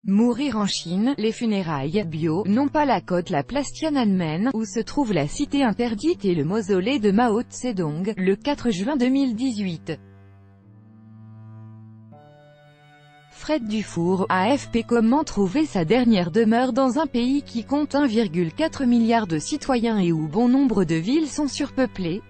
Mourir en Chine, les funérailles bio n'ont pas la cote. La place Tiananmen, où se trouve la cité interdite et le mausolée de Mao Tse-dong, le 4 juin 2018. Fred Dufour, AFP. Comment trouver sa dernière demeure dans un pays qui compte 1,4 milliard de citoyens et où bon nombre de villes sont surpeuplées?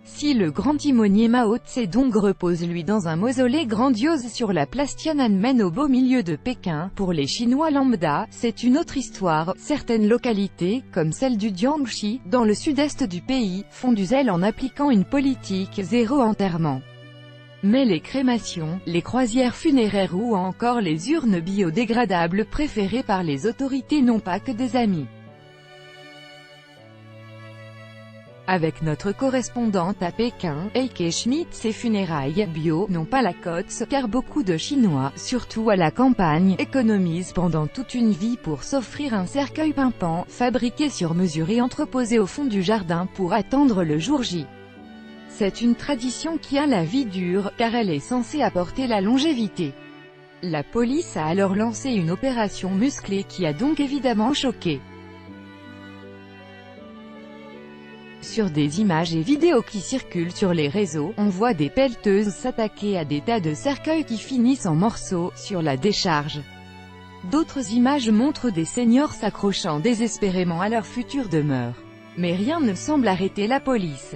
Si le grand timonier Mao Tse-dong repose lui dans un mausolée grandiose sur la place Tiananmen au beau milieu de Pékin, pour les Chinois lambda, c'est une autre histoire. Certaines localités, comme celle du Jiangxi, dans le sud-est du pays, font du zèle en appliquant une politique zéro enterrement. Mais les crémations, les croisières funéraires ou encore les urnes biodégradables préférées par les autorités n'ont pas que des amis. Avec notre correspondante à Pékin, Heike Schmidt, ces funérailles bio n'ont pas la cote, car beaucoup de Chinois, surtout à la campagne, économisent pendant toute une vie pour s'offrir un cercueil pimpant, fabriqué sur mesure et entreposé au fond du jardin pour attendre le jour J. C'est une tradition qui a la vie dure, car elle est censée apporter la longévité. La police a alors lancé une opération musclée qui a donc évidemment choqué. Sur des images et vidéos qui circulent sur les réseaux, on voit des pelleteuses s'attaquer à des tas de cercueils qui finissent en morceaux, sur la décharge. D'autres images montrent des seniors s'accrochant désespérément à leur future demeure. Mais rien ne semble arrêter la police.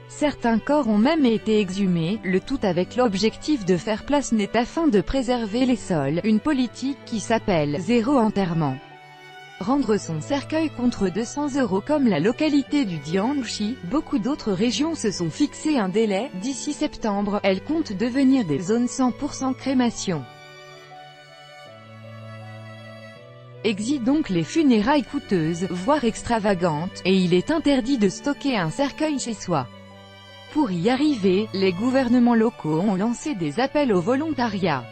Certains corps ont même été exhumés, le tout avec l'objectif de faire place nette afin de préserver les sols, une politique qui s'appelle « zéro enterrement ». Rendre son cercueil contre 200 € comme la localité du Jiangxi, beaucoup d'autres régions se sont fixé un délai. D'ici septembre, elles comptent devenir des zones 100% crémation. Exit donc les funérailles coûteuses, voire extravagantes, et il est interdit de stocker un cercueil chez soi. Pour y arriver, les gouvernements locaux ont lancé des appels au volontariat.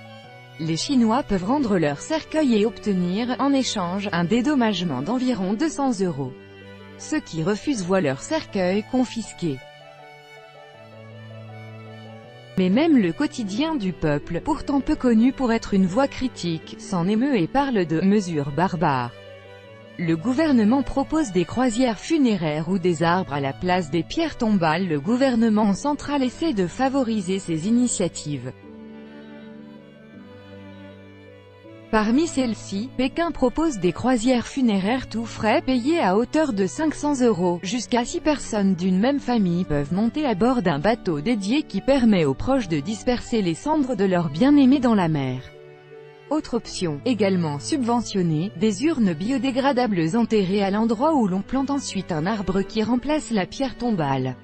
Les Chinois peuvent rendre leur cercueil et obtenir, en échange, un dédommagement d'environ 200 €. Ceux qui refusent voient leur cercueil confisqué. Mais même le quotidien du peuple, pourtant peu connu pour être une voix critique, s'en émeut et parle de « mesures barbares ». Le gouvernement propose des croisières funéraires ou des arbres à la place des pierres tombales. Le gouvernement central essaie de favoriser ces initiatives. Parmi celles-ci, Pékin propose des croisières funéraires tout frais payées à hauteur de 500 €. Jusqu'à 6 personnes d'une même famille peuvent monter à bord d'un bateau dédié qui permet aux proches de disperser les cendres de leurs bien-aimés dans la mer. Autre option, également subventionnée, des urnes biodégradables enterrées à l'endroit où l'on plante ensuite un arbre qui remplace la pierre tombale.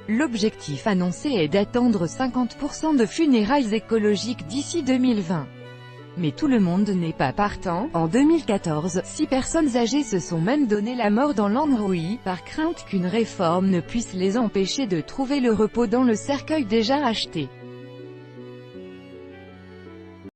L'objectif annoncé est d'attendre 50% de funérailles écologiques d'ici 2020. Mais tout le monde n'est pas partant. En 2014, 6 personnes âgées se sont même donné la mort dans l'Anhui, par crainte qu'une réforme ne puisse les empêcher de trouver le repos dans le cercueil déjà acheté.